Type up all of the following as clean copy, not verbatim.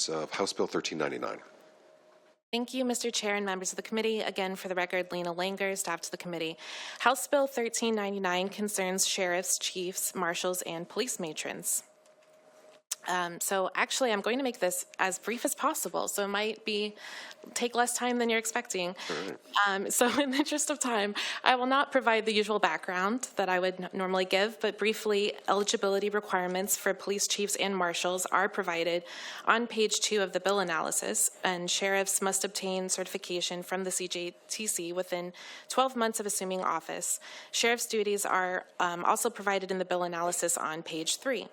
readings of House Bill 1399. Thank you, Mr. Chair and members of the committee. Again, for the record, Lena Langer, staff to the committee. House Bill 1399 concerns sheriffs, chiefs, marshals, and police matrons. So actually, I'm going to make this as brief as possible, so it might take less time than you're expecting. So in the interest of time, I will not provide the usual background that I would normally give, but briefly, eligibility requirements for police chiefs and marshals are provided on page 2 of the bill analysis, and sheriffs must obtain certification from the CJTC within 12 months of assuming office. Sheriff's duties are also provided in the bill analysis on page 3.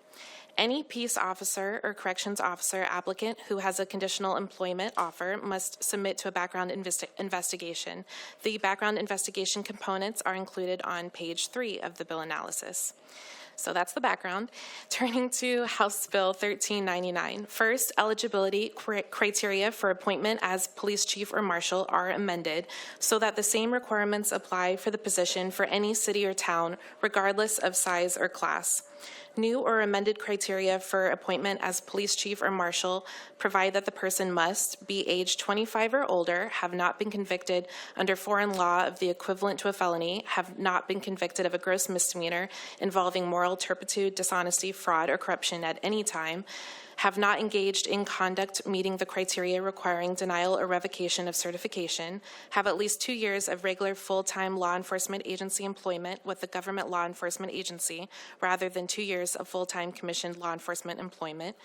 Any peace officer or corrections officer applicant who has a conditional employment offer must submit to a background investigation. The background investigation components are included on page 3 of the bill analysis. So that's the background. Turning to House Bill 1399. First, eligibility criteria for appointment as police chief or marshal are amended so that the same requirements apply for the position for any city or town, regardless of size or class. New or amended criteria for appointment as police chief or marshal provide that the person must be age 25 or older, have not been convicted under foreign law of the equivalent to a felony, have not been convicted of a gross misdemeanor involving moral turpitude, dishonesty, fraud, or corruption at any time, have not engaged in conduct meeting the criteria requiring denial or revocation of certification, have at least 2 years of regular full-time law enforcement agency employment with the government law enforcement agency rather than 2 years of full-time commissioned law enforcement employment,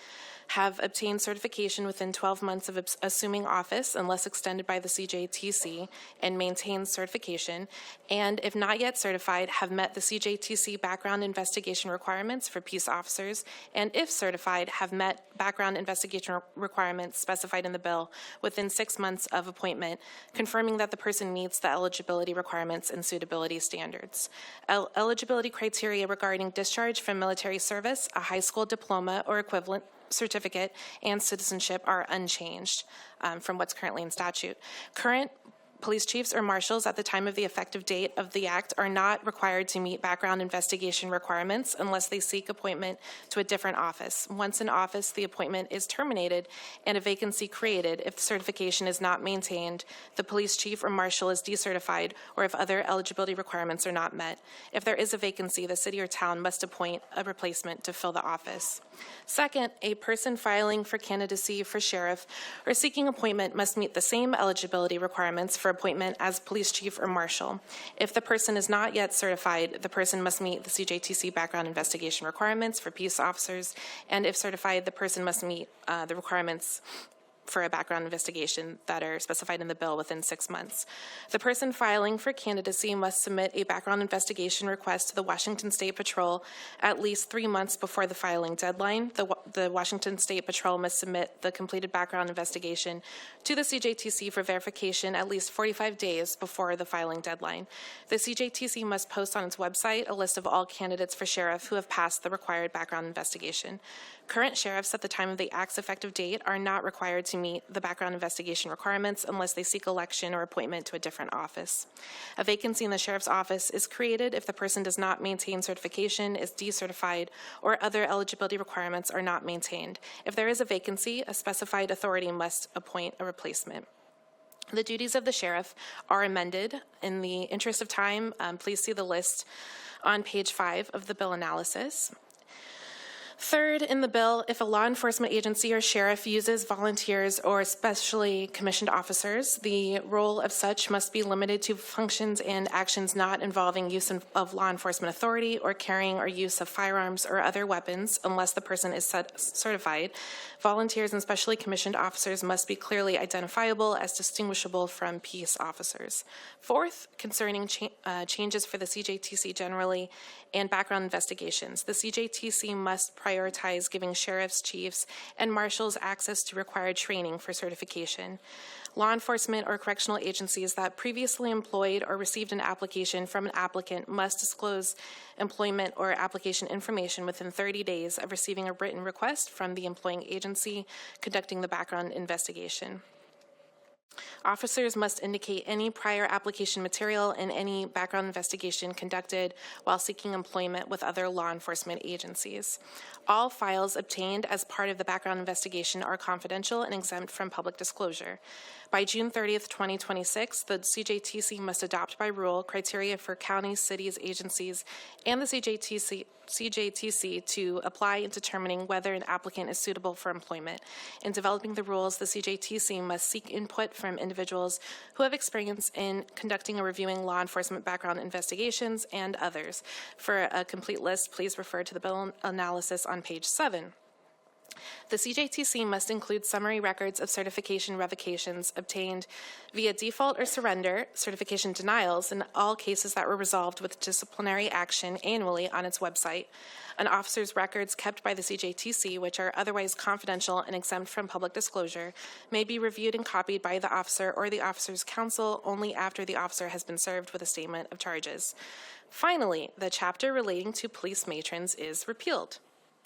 have obtained certification within 12 months of assuming office unless extended by the CJTC and maintained certification, and if not yet certified, have met the CJTC background investigation requirements for peace officers, and if certified, have met background investigation requirements specified in the bill within 6 months of appointment, confirming that the person meets the eligibility requirements and suitability standards. Eligibility criteria regarding discharge from military service, a high school diploma or equivalent certificate, and citizenship are unchanged from what's currently in statute. Current police chiefs or marshals at the time of the effective date of the act are not required to meet background investigation requirements unless they seek appointment to a different office. Once in office, the appointment is terminated and a vacancy created if the certification is not maintained, the police chief or marshal is decertified, or if other eligibility requirements are not met. If there is a vacancy, the city or town must appoint a replacement to fill the office. Second, a person filing for candidacy for sheriff or seeking appointment must meet the same eligibility requirements for appointment as police chief or marshal. If the person is not yet certified, the person must meet the CJTC background investigation requirements for peace officers, and if certified, the person must meet the requirements for a background investigation that are specified in the bill within 6 months. The person filing for candidacy must submit a background investigation request to the Washington State Patrol at least 3 months before the filing deadline. The Washington State Patrol must submit the completed background investigation to the CJTC for verification at least 45 days before the filing deadline. The CJTC must post on its website a list of all candidates for sheriff who have passed the required background investigation. Current sheriffs at the time of the act's effective date are not required to meet the background investigation requirements unless they seek election or appointment to a different office. A vacancy in the sheriff's office is created if the person does not maintain certification, is decertified, or other eligibility requirements are not maintained. If there is a vacancy, a specified authority must appoint a replacement. The duties of the sheriff are amended. In the interest of time, please see the list on page 5 of the bill analysis. Third, in the bill, if a law enforcement agency or sheriff uses volunteers or specially commissioned officers, the role of such must be limited to functions and actions not involving use of law enforcement authority or carrying or use of firearms or other weapons unless the person is certified. Volunteers and specially commissioned officers must be clearly identifiable as distinguishable from peace officers. Fourth, concerning changes for the CJTC generally and background investigations, the CJTC must prioritize giving sheriffs, chiefs, and marshals access to required training for certification. Law enforcement or correctional agencies that previously employed or received an application from an applicant must disclose employment or application information within 30 days of receiving a written request from the employing agency conducting the background investigation. Officers must indicate any prior application material in any background investigation conducted while seeking employment with other law enforcement agencies. All files obtained as part of the background investigation are confidential and exempt from public disclosure. By June 30th, 2026, the CJTC must adopt by rule criteria for counties, cities, agencies, and the CJTC to apply in determining whether an applicant is suitable for employment. In developing the rules, the CJTC must seek input from individuals who have experience in conducting or reviewing law enforcement background investigations and others. For a complete list, please refer to the bill analysis on page 7. The CJTC must include summary records of certification revocations obtained via default or surrender, certification denials, in all cases that were resolved with disciplinary action annually on its website. An officer's records kept by the CJTC, which are otherwise confidential and exempt from public disclosure, may be reviewed and copied by the officer or the officer's counsel only after the officer has been served with a statement of charges. Finally, the chapter relating to police matrons is repealed.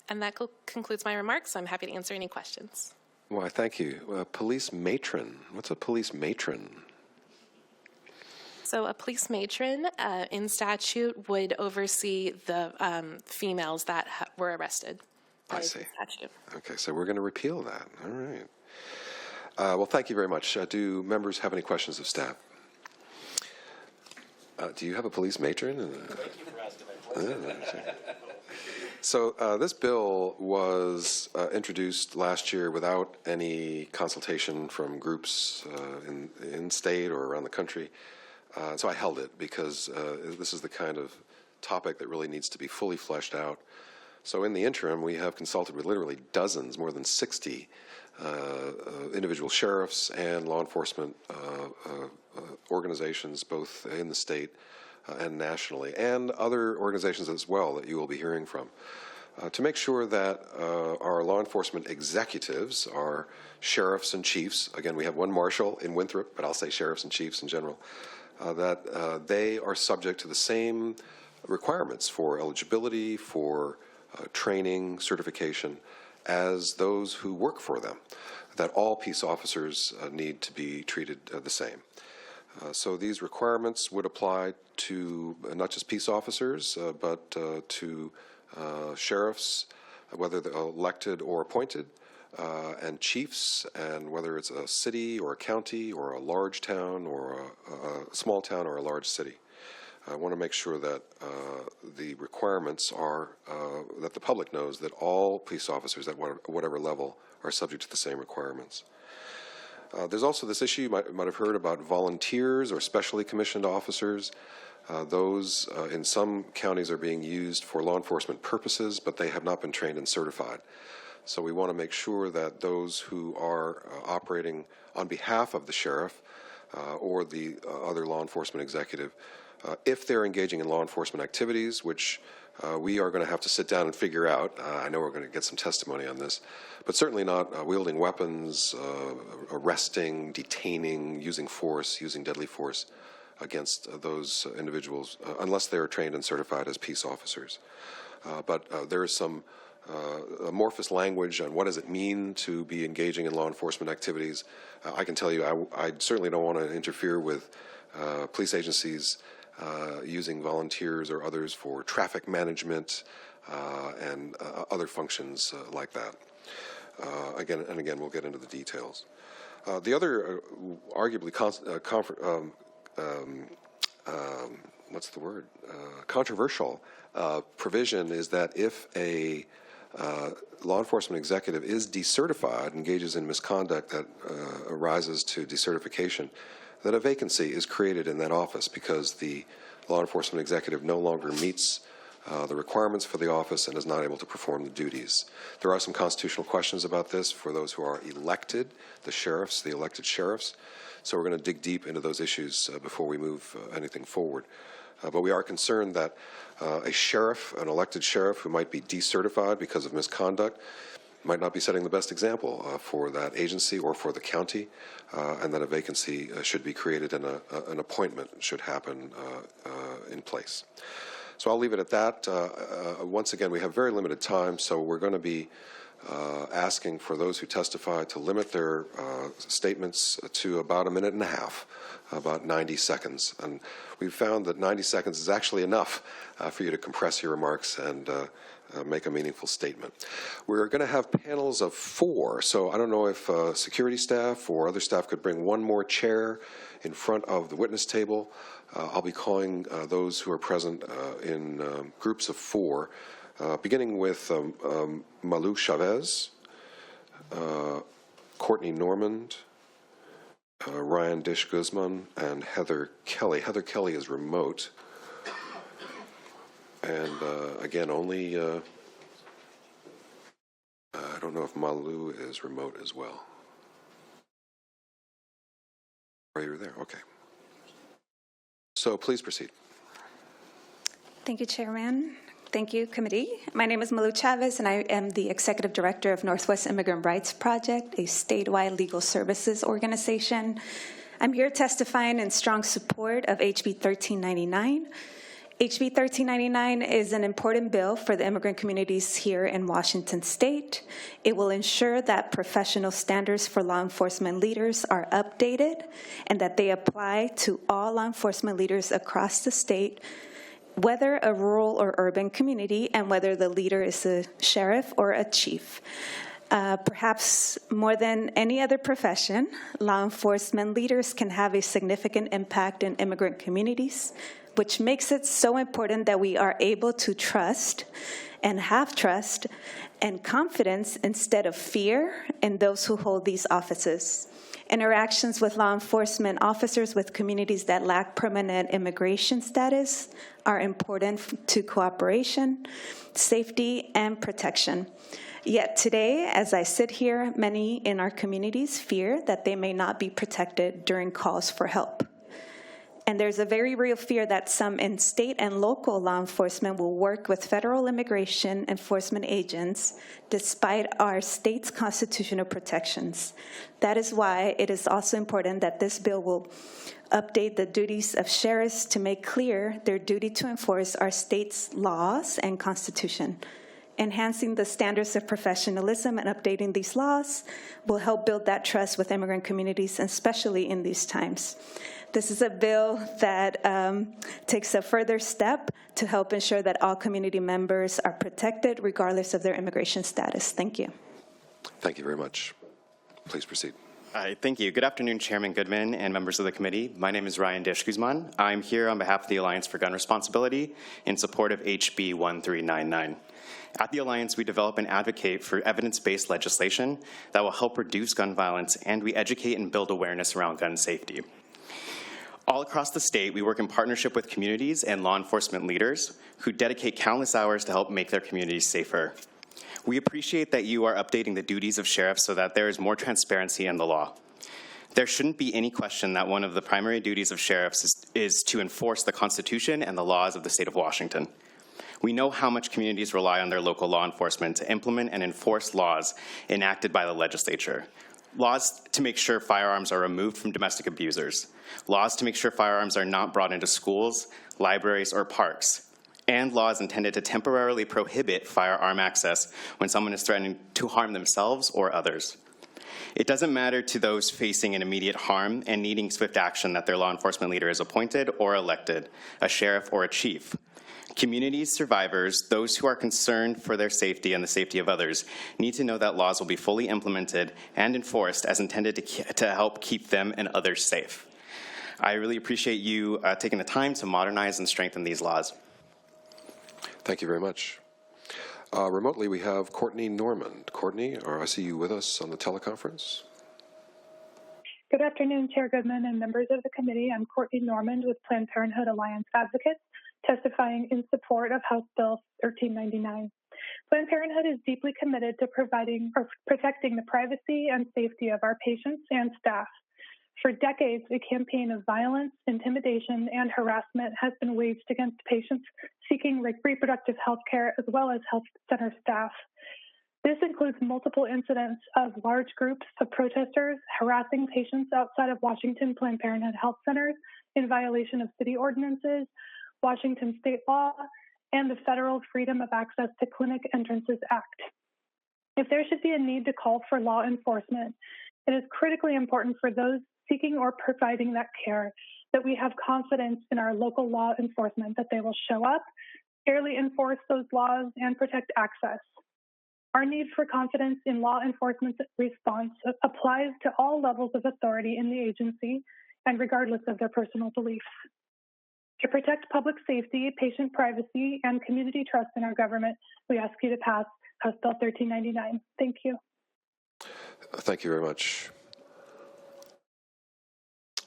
And that concludes my remarks. I'm happy to answer any questions. Well, thank you. Police matron. What's a police matron? So a police matron in statute would oversee the females that were arrested. I see. Statute. Okay, so we're going to repeal that. All right. Well, thank you very much. Do members have any questions of staff? Do you have a police matron? Thank you for asking my question. So this bill was introduced last year without any consultation from groups in state or around the country. So I held it because this is the kind of topic that really needs to be fully fleshed out. So in the interim, we have consulted with literally dozens, more than 60 individual sheriffs and law enforcement organizations, both in the state and nationally, and other organizations as well that you will be hearing from, to make sure that our law enforcement executives, our sheriffs and chiefs, again, we have one marshal in Winthrop, but I'll say sheriffs and chiefs in general, that they are subject to the same requirements for eligibility, for training, certification, as those who work for them, that all peace officers need to be treated the same. So these requirements would apply to not just peace officers, but to sheriffs, whether they're elected or appointed, and chiefs, and whether it's a city or a county or a large town or a small town or a large city. I want to make sure that the requirements are, that the public knows that all police officers at whatever level are subject to the same requirements. There's also this issue you might have heard about volunteers or specially commissioned officers. Those in some counties are being used for law enforcement purposes, but they have not been trained and certified. So we want to make sure that those who are operating on behalf of the sheriff or the other law enforcement executive, if they're engaging in law enforcement activities, which we are going to have to sit down and figure out. I know we're going to get some testimony on this, but certainly not wielding weapons, arresting, detaining, using force, using deadly force against those individuals, unless they're trained and certified as peace officers. But there is some amorphous language on what does it mean to be engaging in law enforcement activities. I can tell you I certainly don't want to interfere with police agencies using volunteers or others for traffic management and other functions like that. Again, we'll get into the details. The other arguably controversial provision is that if a law enforcement executive is decertified, engages in misconduct that arises to decertification, that a vacancy is created in that office because the law enforcement executive no longer meets the requirements for the office and is not able to perform the duties. There are some constitutional questions about this for those who are elected, the sheriffs, the elected sheriffs. So we're going to dig deep into those issues before we move anything forward. But we are concerned that a sheriff, an elected sheriff who might be decertified because of misconduct, might not be setting the best example for that agency or for the county, and that a vacancy should be created and an appointment should happen in place. So I'll leave it at that. Once again, we have very limited time, so we're going to be asking for those who testify to limit their statements to about a minute and a half, about 90 seconds. And we've found that 90 seconds is actually enough for you to compress your remarks and make a meaningful statement. We're going to have panels of 4, so I don't know if security staff or other staff could bring one more chair in front of the witness table. I'll be calling those who are present in groups of 4, beginning with Malou Chavez, Courtney Normand, Ryan Dish-Guzman, and Heather Kelly. Heather Kelly is remote. And again, only, I don't know if Malou is remote as well. Are you there? Okay. So please proceed. Thank you, Chairman. Thank you, committee. My name is Malou Chavez, and I am the Executive Director of Northwest Immigrant Rights Project, a statewide legal services organization. I'm here testifying in strong support of HB 1399. HB 1399 is an important bill for the immigrant communities here in Washington State. It will ensure that professional standards for law enforcement leaders are updated and that they apply to all law enforcement leaders across the state, whether a rural or urban community, and whether the leader is a sheriff or a chief. Perhaps more than any other profession, law enforcement leaders can have a significant impact in immigrant communities, which makes it so important that we are able to trust and have trust and confidence instead of fear in those who hold these offices. Interactions with law enforcement officers with communities that lack permanent immigration status are important to cooperation, safety, and protection. Yet today, as I sit here, many in our communities fear that they may not be protected during calls for help. And there's a very real fear that some in state and local law enforcement will work with federal immigration enforcement agents despite our state's constitutional protections. That is why it is also important that this bill will update the duties of sheriffs to make clear their duty to enforce our state's laws and constitution. Enhancing the standards of professionalism and updating these laws will help build that trust with immigrant communities, especially in these times. This is a bill that takes a further step to help ensure that all community members are protected regardless of their immigration status. Thank you. Thank you very much. Please proceed. Hi, thank you. Good afternoon, Chairman Goodman and members of the committee. My name is Ryan Dish-Guzman. I'm here on behalf of the Alliance for Gun Responsibility in support of HB 1399. At the Alliance, we develop and advocate for evidence-based legislation that will help reduce gun violence, and we educate and build awareness around gun safety. All across the state, we work in partnership with communities and law enforcement leaders who dedicate countless hours to help make their communities safer. We appreciate that you are updating the duties of sheriffs so that there is more transparency in the law. There shouldn't be any question that one of the primary duties of sheriffs is to enforce the Constitution and the laws of the state of Washington. We know how much communities rely on their local law enforcement to implement and enforce laws enacted by the legislature. Laws to make sure firearms are removed from domestic abusers, laws to make sure firearms are not brought into schools, libraries, or parks, and laws intended to temporarily prohibit firearm access when someone is threatening to harm themselves or others. It doesn't matter to those facing an immediate harm and needing swift action that their law enforcement leader is appointed or elected, a sheriff or a chief. Community survivors, those who are concerned for their safety and the safety of others, need to know that laws will be fully implemented and enforced as intended to help keep them and others safe. I really appreciate you taking the time to modernize and strengthen these laws. Thank you very much. Remotely, we have Courtney Normand. Courtney, I see you with us on the teleconference. Good afternoon, Chair Goodman and members of the committee. I'm Courtney Normand with Planned Parenthood Alliance Advocates, testifying in support of House Bill 1399. Planned Parenthood is deeply committed to protecting the privacy and safety of our patients and staff. For decades, a campaign of violence, intimidation, and harassment has been waged against patients seeking reproductive health care as well as health center staff. This includes multiple incidents of large groups of protesters harassing patients outside of Washington Planned Parenthood health centers in violation of city ordinances, Washington state law, and the Federal Freedom of Access to Clinic Entrances Act. If there should be a need to call for law enforcement, it is critically important for those seeking or providing that care that we have confidence in our local law enforcement that they will show up, fairly enforce those laws, and protect access. Our need for confidence in law enforcement's response applies to all levels of authority in the agency and regardless of their personal beliefs. To protect public safety, patient privacy, and community trust in our government, we ask you to pass House Bill 1399. Thank you. Thank you very much.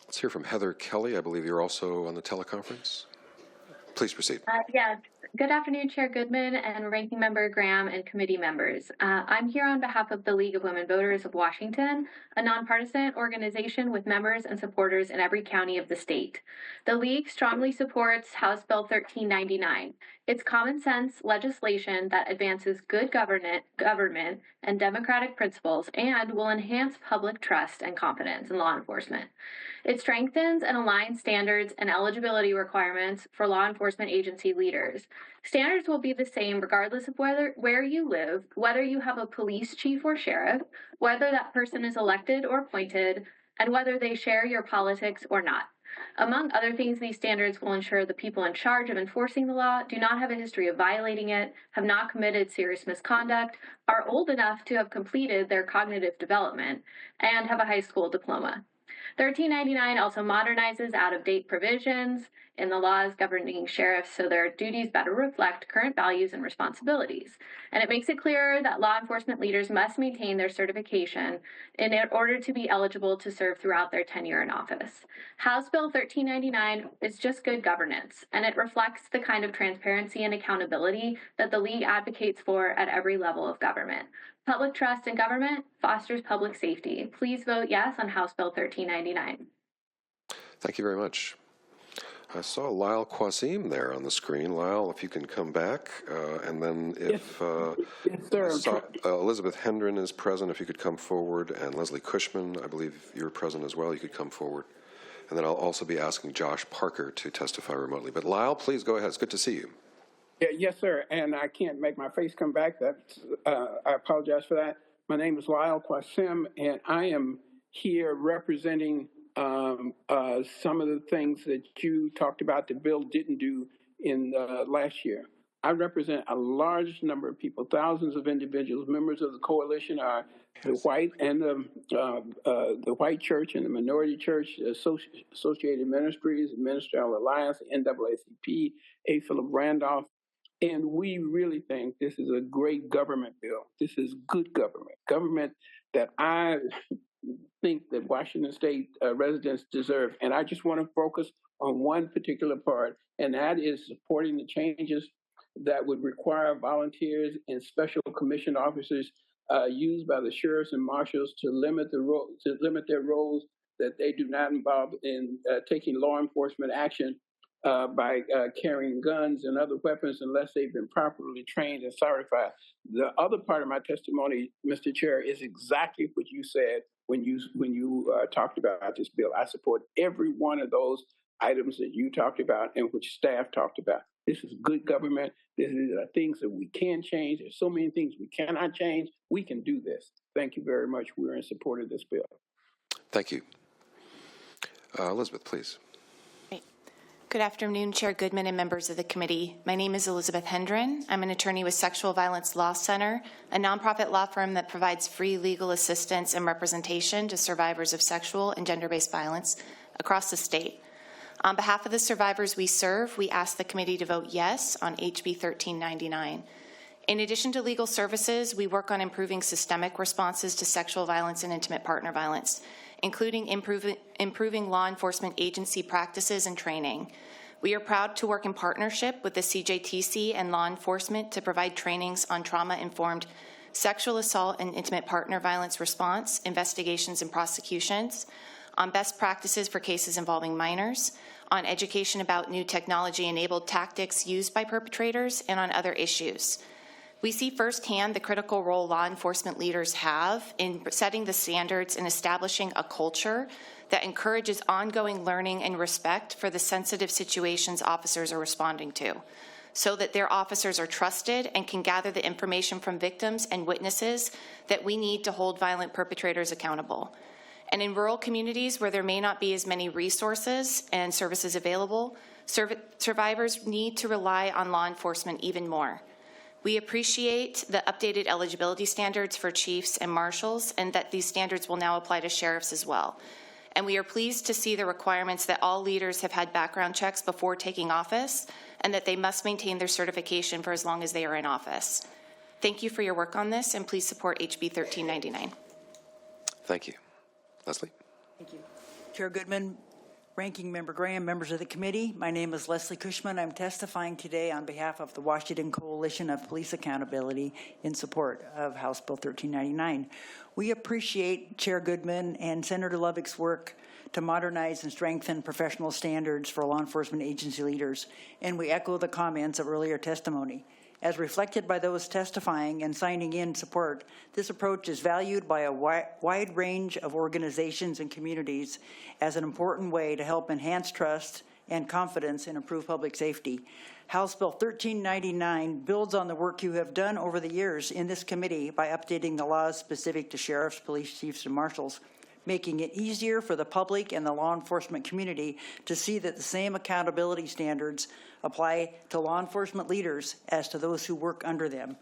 Let's hear from Heather Kelly. I believe you're also on the teleconference. Please proceed. Yes. Good afternoon, Chair Goodman and Ranking Member Graham and committee members. I'm here on behalf of the League of Women Voters of Washington, a nonpartisan organization with members and supporters in every county of the state. The League strongly supports House Bill 1399. It's common sense legislation that advances good government and democratic principles and will enhance public trust and confidence in law enforcement. It strengthens and aligns standards and eligibility requirements for law enforcement agency leaders. Standards will be the same regardless of where you live, whether you have a police chief or sheriff, whether that person is elected or appointed, and whether they share your politics or not. Among other things, these standards will ensure the people in charge of enforcing the law do not have a history of violating it, have not committed serious misconduct, are old enough to have completed their cognitive development, and have a high school diploma. 1399 also modernizes out-of-date provisions in the laws governing sheriffs so their duties better reflect current values and responsibilities. And it makes it clearer that law enforcement leaders must maintain their certification in order to be eligible to serve throughout their tenure in office. House Bill 1399 is just good governance, and it reflects the kind of transparency and accountability that the League advocates for at every level of government. Public trust in government fosters public safety. Please vote yes on House Bill 1399. Thank you very much. I saw Lyle Quasim there on the screen. Lyle, if you can come back, and then if Elizabeth Hendren is present, if you could come forward, and Leslie Cushman, I believe you're present as well, you could come forward. And then I'll also be asking Josh Parker to testify remotely. But Lyle, please go ahead. It's good to see you. Yeah, yes, sir. And I can't make my face come back. I apologize for that. My name is Lyle Quasim, and I am here representing some of the things that you talked about the bill didn't do in last year. I represent a large number of people, thousands of individuals. Members of the coalition are the white and the white church and the minority church, Associated Ministries, Ministerial Alliance, NAACP, A. Philip Randolph. And we really think this is a great government bill. This is good government that I think that Washington State residents deserve. And I just want to focus on one particular part, and that is supporting the changes that would require volunteers and special commissioned officers used by the sheriffs and marshals to limit their roles, that they do not involve in taking law enforcement action by carrying guns and other weapons unless they've been properly trained and certified. The other part of my testimony, Mr. Chair, is exactly what you said when you talked about this bill. I support every one of those items that you talked about and which staff talked about. This is good government. These are things that we can change. There's so many things we cannot change. We can do this. Thank you very much. We're in support of this bill. Thank you. Elizabeth, please. Good afternoon, Chair Goodman and members of the committee. My name is Elizabeth Hendren. I'm an attorney with Sexual Violence Law Center, a nonprofit law firm that provides free legal assistance and representation to survivors of sexual and gender-based violence across the state. On behalf of the survivors we serve, we ask the committee to vote yes on HB 1399. In addition to legal services, we work on improving systemic responses to sexual violence and intimate partner violence, including improving law enforcement agency practices and training. We are proud to work in partnership with the CJTC and law enforcement to provide trainings on trauma-informed sexual assault and intimate partner violence response, investigations and prosecutions, on best practices for cases involving minors, on education about new technology-enabled tactics used by perpetrators, and on other issues. We see firsthand the critical role law enforcement leaders have in setting the standards and establishing a culture that encourages ongoing learning and respect for the sensitive situations officers are responding to. so that their officers are trusted and can gather the information from victims and witnesses that we need to hold violent perpetrators accountable. And in rural communities where there may not be as many resources and services available, survivors need to rely on law enforcement even more. We appreciate the updated eligibility standards for chiefs and marshals, and that these standards will now apply to sheriffs as well. And we are pleased to see the requirements that all leaders have had background checks before taking office, and that they must maintain their certification for as long as they are in office. Thank you for your work on this, and please support HB 1399. Thank you. Leslie? Thank you. Chair Goodman, Ranking Member Graham, members of the committee, my name is Leslie Cushman. I'm testifying today on behalf of the Washington Coalition of Police Accountability in support of House Bill 1399. We appreciate Chair Goodman and Senator Lovick's work to modernize and strengthen professional standards for law enforcement agency leaders, and we echo the comments of earlier testimony. As reflected by those testifying and signing in support, this approach is valued by a wide range of organizations and communities as an important way to help enhance trust and confidence and improve public safety. House Bill 1399 builds on the work you have done over the years in this committee by updating the laws specific to sheriffs, police chiefs, and marshals, making it easier for the public and the law enforcement community to see that the same accountability standards apply to law enforcement leaders as to those who work under them.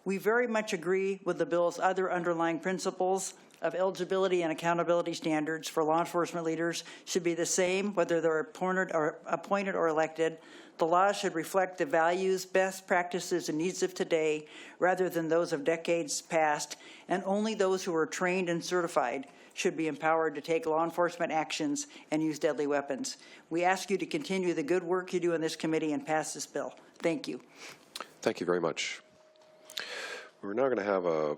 We very much agree with the bill's other underlying principles of eligibility and accountability standards for law enforcement leaders should be the same whether they're appointed or elected. The law should reflect the values, best practices, and needs of today rather than those of decades past, and only those who are trained and certified should be empowered to take law enforcement actions and use deadly weapons. We ask you to continue the good work you do in this committee and pass this bill. Thank you. Thank you very much. We're now going to have a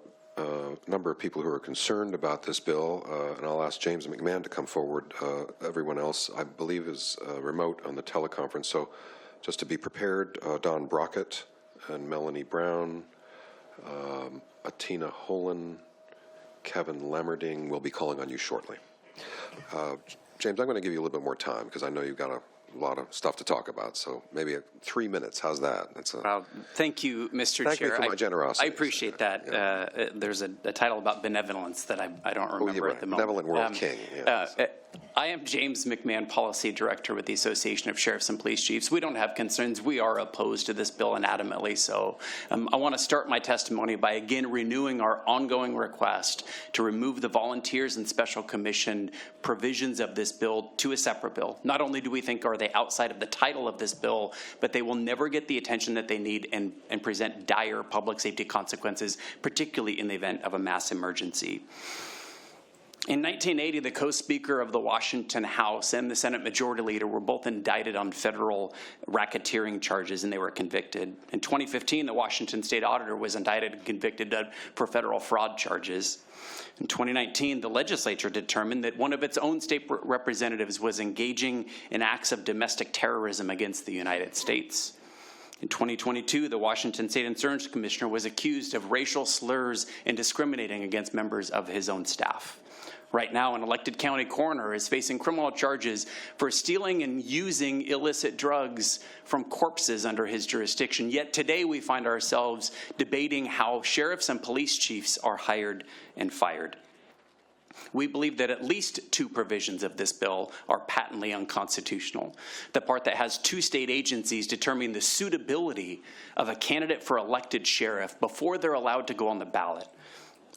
number of people who are concerned about this bill, and I'll ask James McMahon to come forward. Everyone else, I believe, is remote on the teleconference, so just to be prepared, Don Brockett and Melanie Brown, Atina Holen, Kevin Lamerding will be calling on you shortly. James, I'm going to give you a little bit more time because I know you've got a lot of stuff to talk about, so maybe 3 minutes. How's that? That's thank you, Mr. Chair. Thank you for my generosity. I appreciate that. Yeah. There's a title about benevolence that I don't remember at the moment. Benevolent World King. Yeah, I am James McMahon, Policy Director with the Association of Sheriffs and Police Chiefs. We don't have concerns. We are opposed to this bill and adamantly so. I want to start my testimony by again renewing our ongoing request to remove the volunteers and special commission provisions of this bill to a separate bill. Not only do we think are they outside of the title of this bill, but they will never get the attention that they need and present dire public safety consequences, particularly in the event of a mass emergency. In 1980, the co-speaker of the Washington House and the Senate Majority Leader were both indicted on federal racketeering charges, and they were convicted. In 2015, the Washington State Auditor was indicted and convicted for federal fraud charges. In 2019, the legislature determined that one of its own state representatives was engaging in acts of domestic terrorism against the United States. In 2022, the Washington State Insurance Commissioner was accused of racial slurs and discriminating against members of his own staff. Right now, an elected county coroner is facing criminal charges for stealing and using illicit drugs from corpses under his jurisdiction. Yet today we find ourselves debating how sheriffs and police chiefs are hired and fired. We believe that at least two provisions of this bill are patently unconstitutional. The part that has two state agencies determining the suitability of a candidate for elected sheriff before they're allowed to go on the ballot.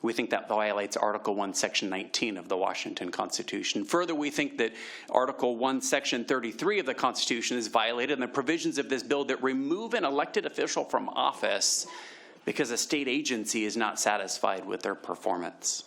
We think that violates Article 1, Section 19 of the Washington Constitution. Further, we think that Article 1, Section 33 of the Constitution is violated, and the provisions of this bill that remove an elected official from office because a state agency is not satisfied with their performance.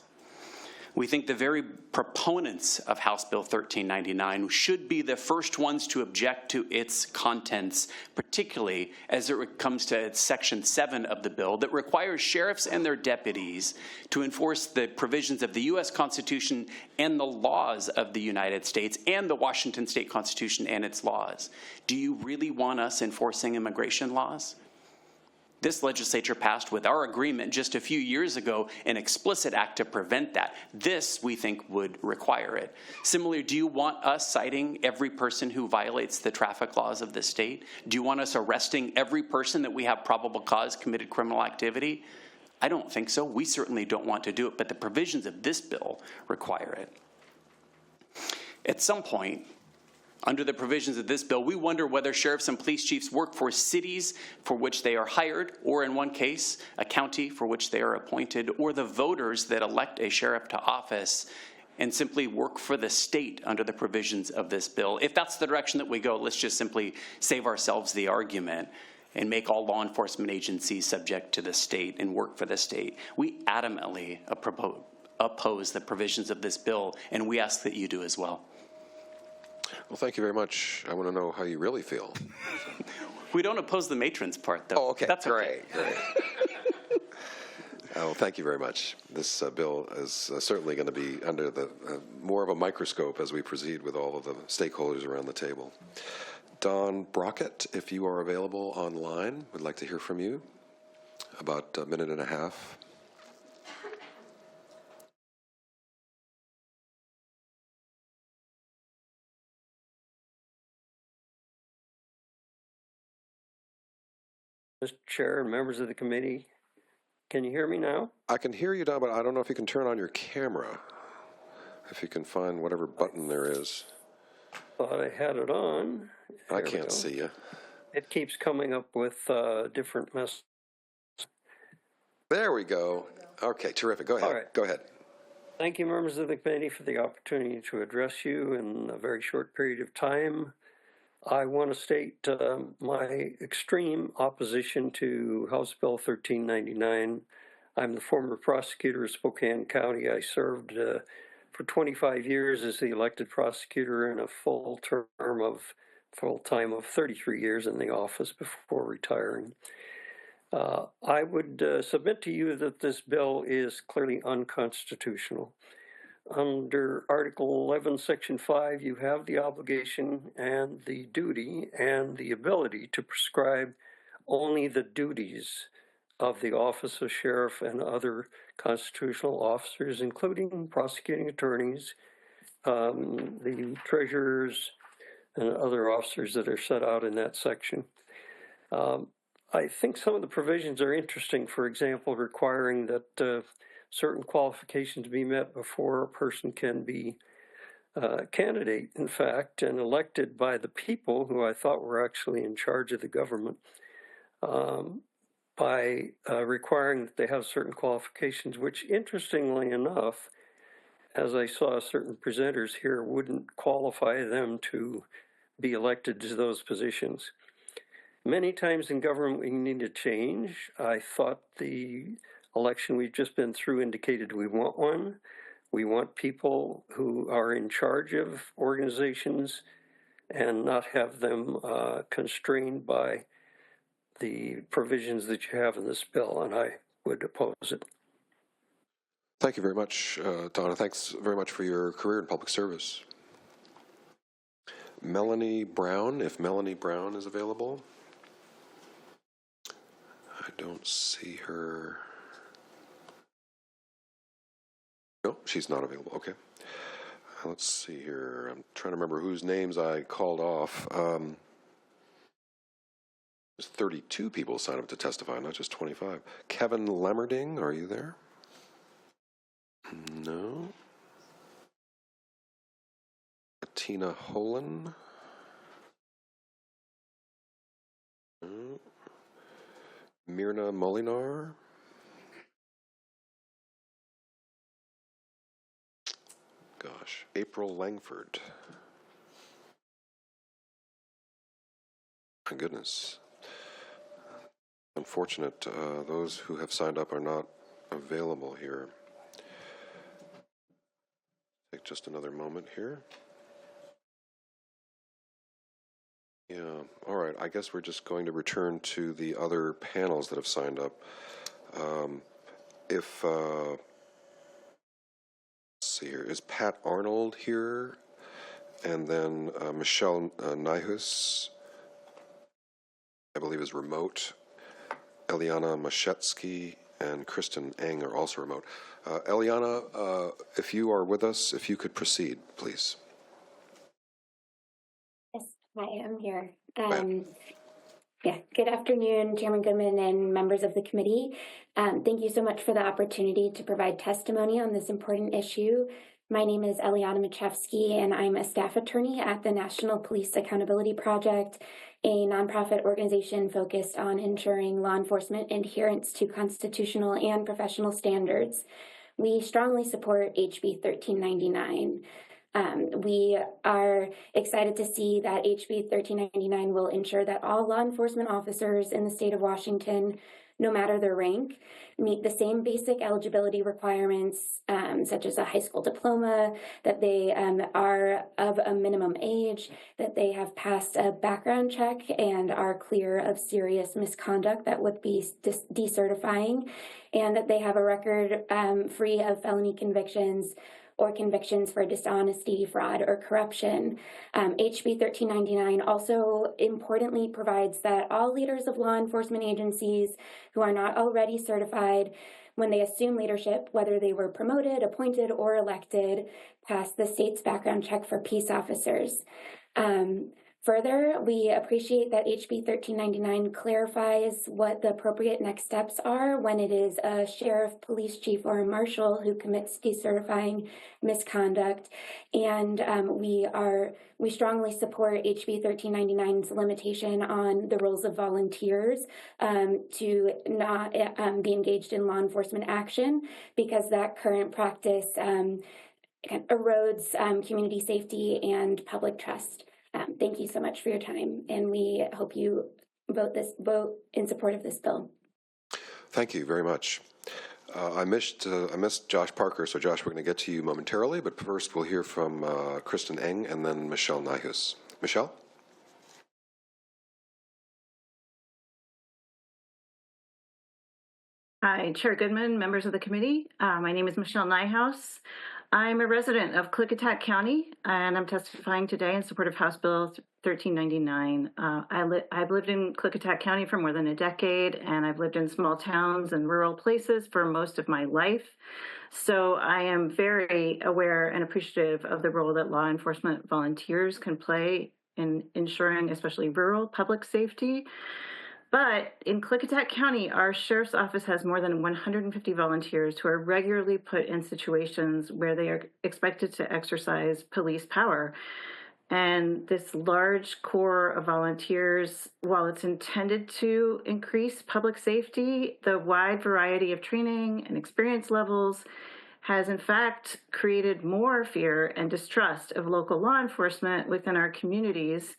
We think the very proponents of House Bill 1399 should be the first ones to object to its contents, particularly as it comes to Section 7 of the bill that requires sheriffs and their deputies to enforce the provisions of the U.S. Constitution and the laws of the United States and the Washington State Constitution and its laws. Do you really want us enforcing immigration laws? This legislature passed, with our agreement just a few years ago, an explicit act to prevent that. This, we think, would require it. Similarly, do you want us citing every person who violates the traffic laws of the state? Do you want us arresting every person that we have probable cause committed criminal activity? I don't think so. We certainly don't want to do it, but the provisions of this bill require it. At some point, under the provisions of this bill, we wonder whether sheriffs and police chiefs work for cities for which they are hired, or in one case, a county for which they are appointed, or the voters that elect a sheriff to office, and simply work for the state under the provisions of this bill. If that's the direction that we go, let's just simply save ourselves the argument and make all law enforcement agencies subject to the state and work for the state. We adamantly oppose the provisions of this bill, and we ask that you do as well. Well, thank you very much. I want to know how you really feel. We don't oppose the matrons part, though. Oh, okay. That's great. Oh, thank you very much. This bill is certainly going to be under the more of a microscope as we proceed with all of the stakeholders around the table. Don Brockett, if you are available online, would like to hear from you. About a minute and a half. Mr. Chair and members of the committee, can you hear me now? I can hear you, Don, but I don't know if you can turn on your camera. If you can find whatever button there is. Thought I had it on. I can't see you. It keeps coming up with different messages. There we go. Okay, terrific. Go ahead. All right. Go ahead. Thank you, members of the committee, for the opportunity to address you in a very short period of time. I want to state my extreme opposition to House Bill 1399. I'm the former prosecutor of Spokane County. I served for 25 years as the elected prosecutor and a full time of 33 years in the office before retiring. I would submit to you that this bill is clearly unconstitutional. Under Article 11, Section 5, you have the obligation and the duty and the ability to prescribe only the duties of the office of sheriff and other constitutional officers, including prosecuting attorneys, the treasurers, and other officers that are set out in that section. I think some of the provisions are interesting, for example, requiring that certain qualifications be met before a person can be a candidate, in fact, and elected by the people who I thought were actually in charge of the government, by requiring that they have certain qualifications, which, interestingly enough, as I saw certain presenters here, wouldn't qualify them to be elected to those positions. Many times in government we need to change. I thought the election we've just been through indicated we want one. We want people who are in charge of organizations and not have them constrained by the provisions that you have in this bill, and I would oppose it. Thank you very much, Donna. Thanks very much for your career in public service. Melanie Brown, if Melanie Brown is available. I don't see her. No, she's not available. Okay. Let's see here. I'm trying to remember whose names I called off. There's 32 people signed up to testify, not just 25. Kevin Lemmerding, are you there? No. Tina Holen. No. Myrna Molinar. Gosh, April Langford. My goodness. Unfortunate, those who have signed up are not available here. Take just another moment here. Yeah, all right, I guess we're just going to return to the other panels that have signed up. Let's see here, is Pat Arnold here? And then Michelle Nihus, I believe, is remote. Eliana Mashetsky and Kristen Eng are also remote. Eliana, if you are with us, if you could proceed, please. Yes, I am here. Good afternoon, Chairman Goodman and members of the committee. Thank you so much for the opportunity to provide testimony on this important issue. My name is Eliana Machevsky, and I'm a staff attorney at the National Police Accountability Project, a nonprofit organization focused on ensuring law enforcement adherence to constitutional and professional standards. We strongly support HB 1399. We are excited to see that HB 1399 will ensure that all law enforcement officers in the state of Washington, no matter their rank, meet the same basic eligibility requirements, such as a high school diploma, that they are of a minimum age, that they have passed a background check and are clear of serious misconduct that would be decertifying, and that they have a record free of felony convictions or convictions for dishonesty, fraud, or corruption. HB 1399 also importantly provides that all leaders of law enforcement agencies who are not already certified, when they assume leadership, whether they were promoted, appointed, or elected, pass the state's background check for peace officers. Further, we appreciate that HB 1399 clarifies what the appropriate next steps are when it is a sheriff, police chief, or a marshal who commits decertifying misconduct. And we strongly support HB 1399's limitation on the roles of volunteers to not be engaged in law enforcement action, because that current practice erodes community safety and public trust. Thank you so much for your time, and we hope you vote in support of this bill. Thank you very much. I missed Josh Parker, so Josh, we're going to get to you momentarily, but first we'll hear from Kristen Eng and then Michelle Nyhus. Michelle? Hi, Chair Goodman, members of the committee. My name is Michelle Nyhouse. I'm a resident of Klickitat County, and I'm testifying today in support of House Bill 1399. I've lived in Klickitat County for more than a decade, and I've lived in small towns and rural places for most of my life. So I am very aware and appreciative of the role that law enforcement volunteers can play in ensuring especially rural public safety. But in Klickitat County, our sheriff's office has more than 150 volunteers who are regularly put in situations where they are expected to exercise police power. And this large core of volunteers, while it's intended to increase public safety, the wide variety of training and experience levels has in fact created more fear and distrust of local law enforcement within our communities.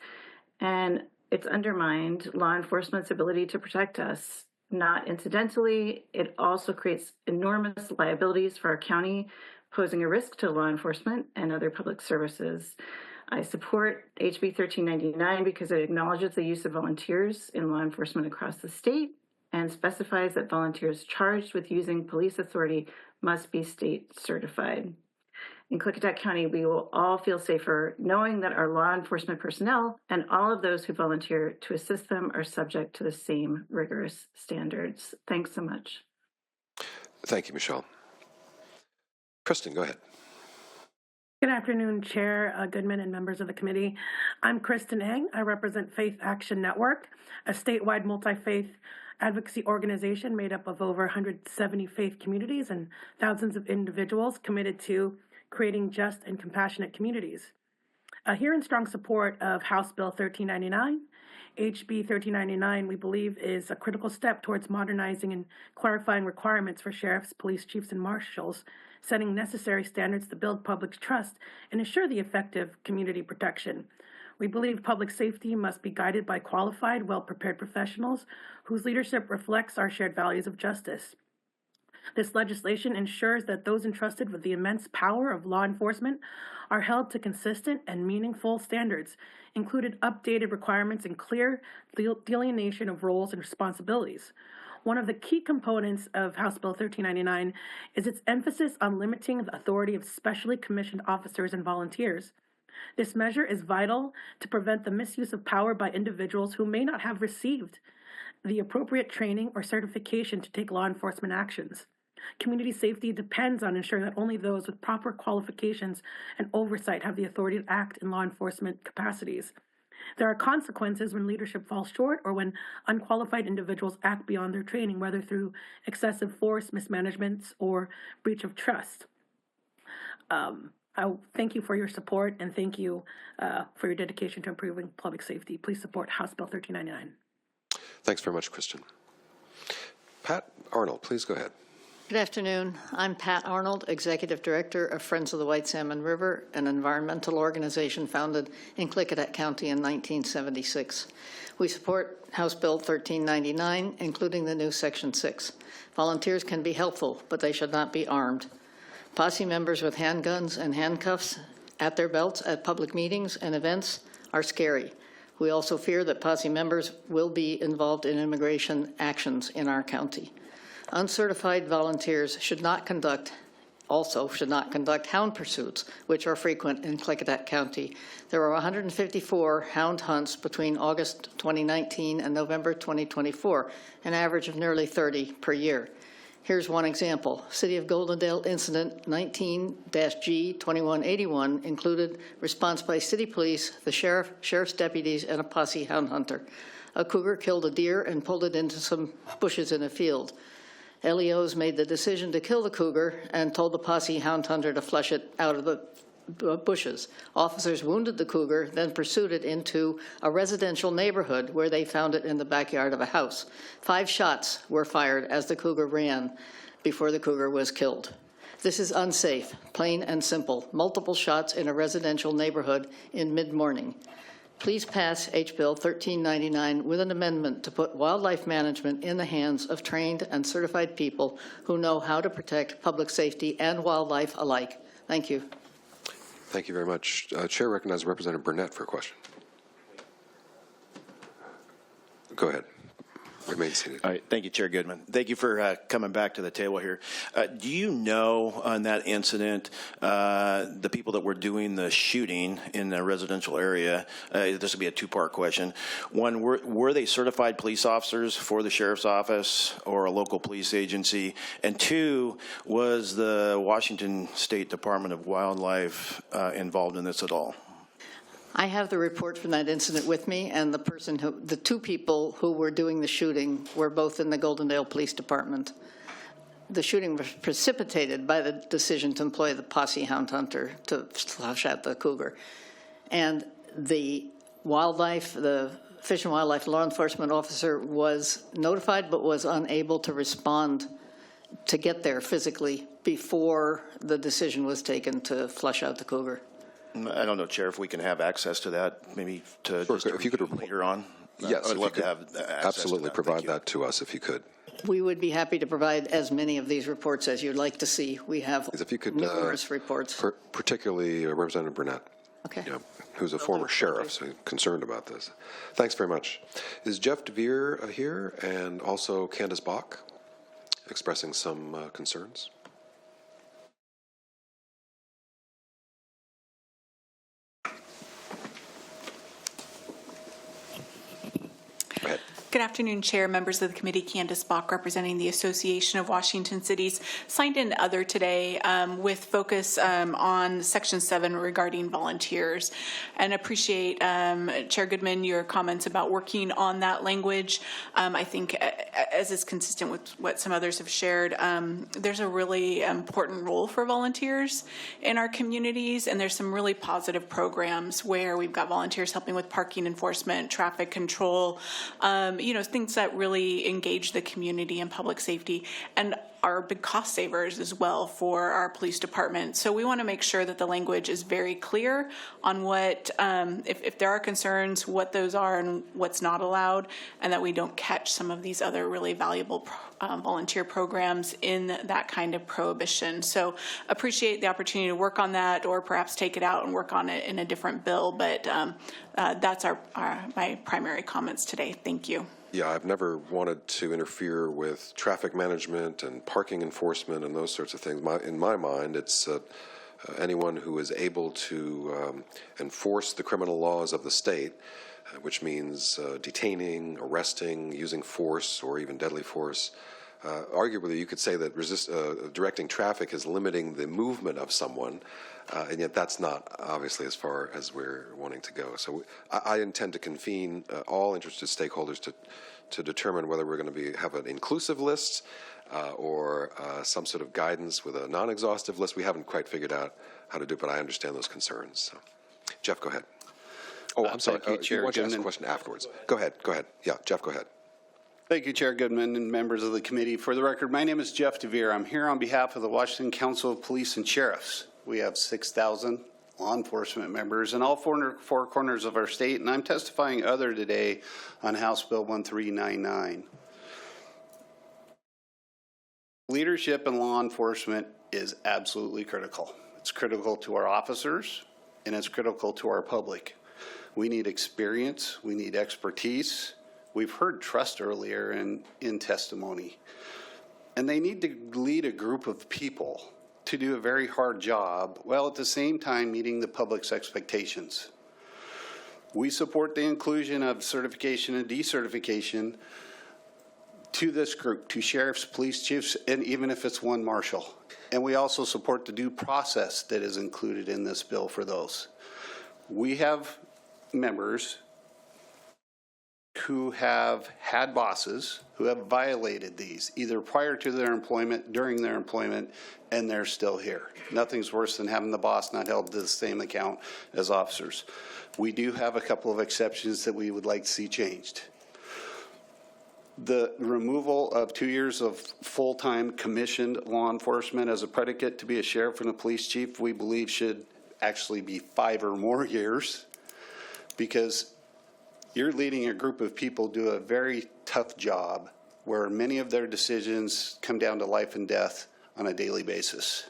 And it's undermined law enforcement's ability to protect us. Not incidentally, it also creates enormous liabilities for our county, posing a risk to law enforcement and other public services. I support HB 1399 because it acknowledges the use of volunteers in law enforcement across the state and specifies that volunteers charged with using police authority must be state certified. In Klickitat County, we will all feel safer knowing that our law enforcement personnel and all of those who volunteer to assist them are subject to the same rigorous standards. Thanks so much. Thank you, Michelle. Kristen, go ahead. Good afternoon, Chair Goodman and members of the committee. I'm Kristen Eng. I represent Faith Action Network, a statewide multi-faith advocacy organization made up of over 170 faith communities and thousands of individuals committed to creating just and compassionate communities. Here in strong support of House Bill 1399, HB 1399, we believe, is a critical step towards modernizing and clarifying requirements for sheriffs, police chiefs, and marshals, setting necessary standards to build public trust and ensure the effective community protection. We believe public safety must be guided by qualified, well-prepared professionals whose leadership reflects our shared values of justice. This legislation ensures that those entrusted with the immense power of law enforcement are held to consistent and meaningful standards, including updated requirements and clear delineation of roles and responsibilities. One of the key components of House Bill 1399 is its emphasis on limiting the authority of specially commissioned officers and volunteers. This measure is vital to prevent the misuse of power by individuals who may not have received the appropriate training or certification to take law enforcement actions. Community safety depends on ensuring that only those with proper qualifications and oversight have the authority to act in law enforcement capacities. There are consequences when leadership falls short or when unqualified individuals act beyond their training, whether through excessive force, mismanagement, or breach of trust. I thank you for your support, and thank you for your dedication to improving public safety. Please support House Bill 1399. Thanks very much, Kristen. Pat Arnold, please go ahead. Good afternoon. I'm Pat Arnold, Executive Director of Friends of the White Salmon River, an environmental organization founded in Klickitat County in 1976. We support House Bill 1399, including the new Section 6. Volunteers can be helpful, but they should not be armed. Posse members with handguns and handcuffs at their belts at public meetings and events are scary. We also fear that posse members will be involved in immigration actions in our county. Uncertified volunteers should not conduct hound pursuits, which are frequent in Klickitat County. There were 154 hound hunts between August 2019 and November 2024, an average of nearly 30 per year. Here's one example. City of Goldendale Incident 19-G2181 included response by city police, the sheriff's deputies, and a posse hound hunter. A cougar killed a deer and pulled it into some bushes in a field. LEOs made the decision to kill the cougar and told the posse hound hunter to flush it out of the bushes. Officers wounded the cougar, then pursued it into a residential neighborhood where they found it in the backyard of a house. 5 shots were fired as the cougar ran before the cougar was killed. This is unsafe, plain and simple. Multiple shots in a residential neighborhood in mid-morning. Please pass H. Bill 1399 with an amendment to put wildlife management in the hands of trained and certified people who know how to protect public safety and wildlife alike. Thank you. Thank you very much. Chair recognizes Representative Burnett for a question. Go ahead. Remain seated. All right. Thank you, Chair Goodman. Thank you for coming back to the table here. Do you know on that incident, the people that were doing the shooting in the residential area, this will be a two-part question. One, were they certified police officers for the sheriff's office or a local police agency? And two, was the Washington State Department of Wildlife involved in this at all? I have the report from that incident with me, and the 2 people who were doing the shooting were both in the Goldendale Police Department. The shooting was precipitated by the decision to employ the posse hound hunter to flush out the cougar. And the Fish and Wildlife law enforcement officer was notified but was unable to respond to get there physically before the decision was taken to flush out the cougar. I don't know, Chair, if we can have access to that, maybe to sure, just if you could later on. Yes, I'd love to have access absolutely to that. provide that to us if you could. We would be happy to provide as many of these reports as you'd like to see. We have if you could, numerous reports. Particularly Representative Burnett, okay. Who's a former sheriff, so concerned about this. Thanks very much. Is Jeff DeVere here, and also Candace Bach expressing some concerns? Good afternoon, Chair, members of the committee. Candace Bach, representing the Association of Washington Cities, signed in other today with focus on Section 7 regarding volunteers, and appreciate, Chair Goodman, your comments about working on that language. I think, as is consistent with what some others have shared, there's a really important role for volunteers in our communities, and there's some really positive programs where we've got volunteers helping with parking enforcement, traffic control, things that really engage the community and public safety, and are big cost savers as well for our police department. So we want to make sure that the language is very clear on what, if there are concerns, what those are and what's not allowed, and that we don't catch some of these other really valuable volunteer programs in that kind of prohibition. So appreciate the opportunity to work on that, or perhaps take it out and work on it in a different bill. But that's my primary comments today. Thank you. Yeah, I've never wanted to interfere with traffic management and parking enforcement and those sorts of things. In my mind, it's anyone who is able to enforce the criminal laws of the state, which means detaining, arresting, using force, or even deadly force. Arguably, you could say that directing traffic is limiting the movement of someone, and yet that's not obviously as far as we're wanting to go. So I intend to convene all interested stakeholders to determine whether we're going to have an inclusive list or some sort of guidance with a non-exhaustive list. We haven't quite figured out how to do it, but I understand those concerns. So. Jeff, go ahead. Oh, I'm sorry. Thank you, Chair Why don't you ask Goodman. a question afterwards? Go ahead. Yeah, Jeff, go ahead. Thank you, Chair Goodman and members of the committee. For the record, my name is Jeff DeVere. I'm here on behalf of the Washington Council of Police and Sheriffs. We have 6,000 law enforcement members in all four corners of our state, and I'm testifying other today on House Bill 1399. Leadership in law enforcement is absolutely critical. It's critical to our officers, and it's critical to our public. We need experience. We need expertise. We've heard trust earlier in testimony. And they need to lead a group of people to do a very hard job while at the same time meeting the public's expectations. We support the inclusion of certification and decertification to this group, to sheriffs, police chiefs, and even if it's one marshal. And we also support the due process that is included in this bill for those. We have members who have had bosses who have violated these, either prior to their employment, during their employment, and they're still here. Nothing's worse than having the boss not held to the same account as officers. We do have a couple of exceptions that we would like to see changed. The removal of 2 years of full-time commissioned law enforcement as a predicate to be a sheriff and a police chief, we believe should actually be 5 or more years, because you're leading a group of people do a very tough job where many of their decisions come down to life and death on a daily basis.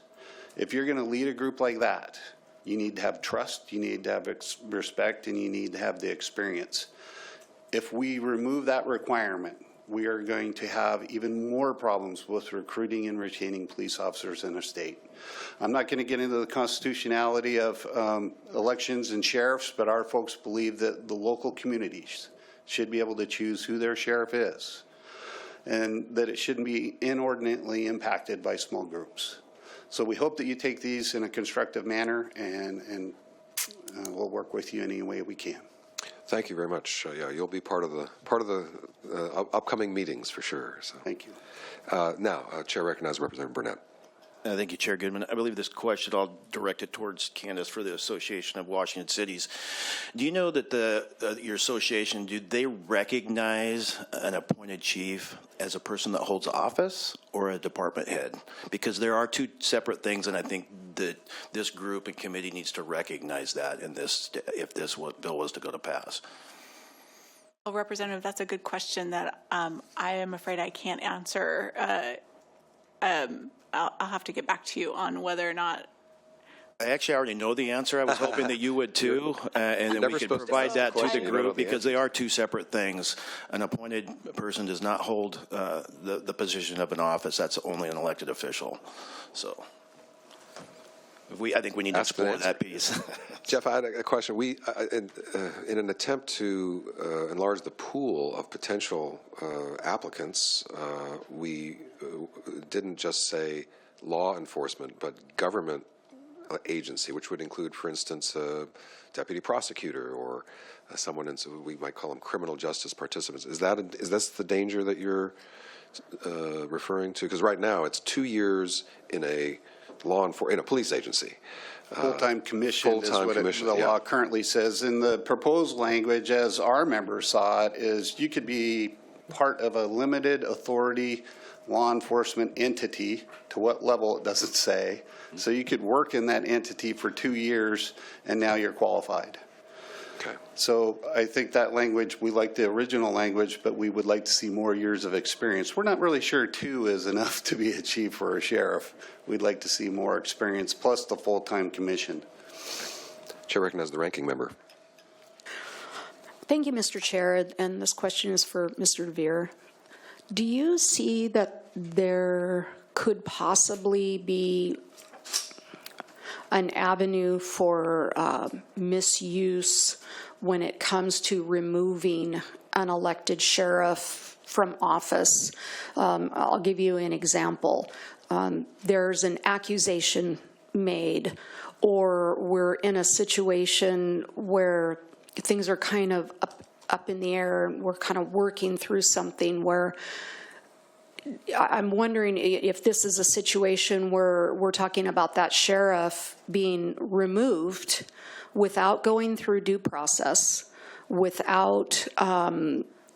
If you're going to lead a group like that, you need to have trust, you need to have respect, and you need to have the experience. If we remove that requirement, we are going to have even more problems with recruiting and retaining police officers in our state. I'm not going to get into the constitutionality of elections and sheriffs, but our folks believe that the local communities should be able to choose who their sheriff is, and that it shouldn't be inordinately impacted by small groups. So we hope that you take these in a constructive manner, and we'll work with you any way we can. Thank you very much. Yeah, you'll be part of the upcoming meetings for sure. So. Thank you. Now, Chair recognizes Representative Burnett. Thank you, Chair Goodman. I believe this question, I'll direct it towards Candace for the Association of Washington Cities. Do you know that your association, do they recognize an appointed chief as a person that holds office or a department head? Because there are two separate things, and I think that this group and committee needs to recognize that in this, if this bill was to go to pass. Well, Representative, that's a good question that I am afraid I can't answer. I'll have to get back to you on whether or not. I actually already know the answer. I was hoping that you would too, and then we could provide that to the group, because they are two separate things. An appointed person does not hold the position of an office. That's only an elected official. So I think we need to explore that piece. Jeff, I had a question. We, in an attempt to enlarge the pool of potential applicants, we didn't just say law enforcement, but government agency, which would include, for instance, a deputy prosecutor or someone in, so we might call them criminal justice participants. Is this the danger that you're referring to? Because right now it's 2 years in a in a police agency. Full-time commission is what the law currently says. In the proposed language, as our members saw it, is you could be part of a limited authority law enforcement entity. To what level, it doesn't say. So you could work in that entity for 2 years, and now you're qualified. Okay. So I think that language, we like the original language, but we would like to see more years of experience. We're not really sure 2 is enough to be a chief or a sheriff. We'd like to see more experience, plus the full-time commission. Chair recognizes the ranking member. Thank you, Mr. Chair, and this question is for Mr. DeVere. Do you see that there could possibly be an avenue for misuse when it comes to removing an elected sheriff from office. I'll give you an example. There's an accusation made, or we're in a situation where things are kind of up in the air, and we're kind of working through something where I'm wondering if this is a situation where we're talking about that sheriff being removed without going through due process, without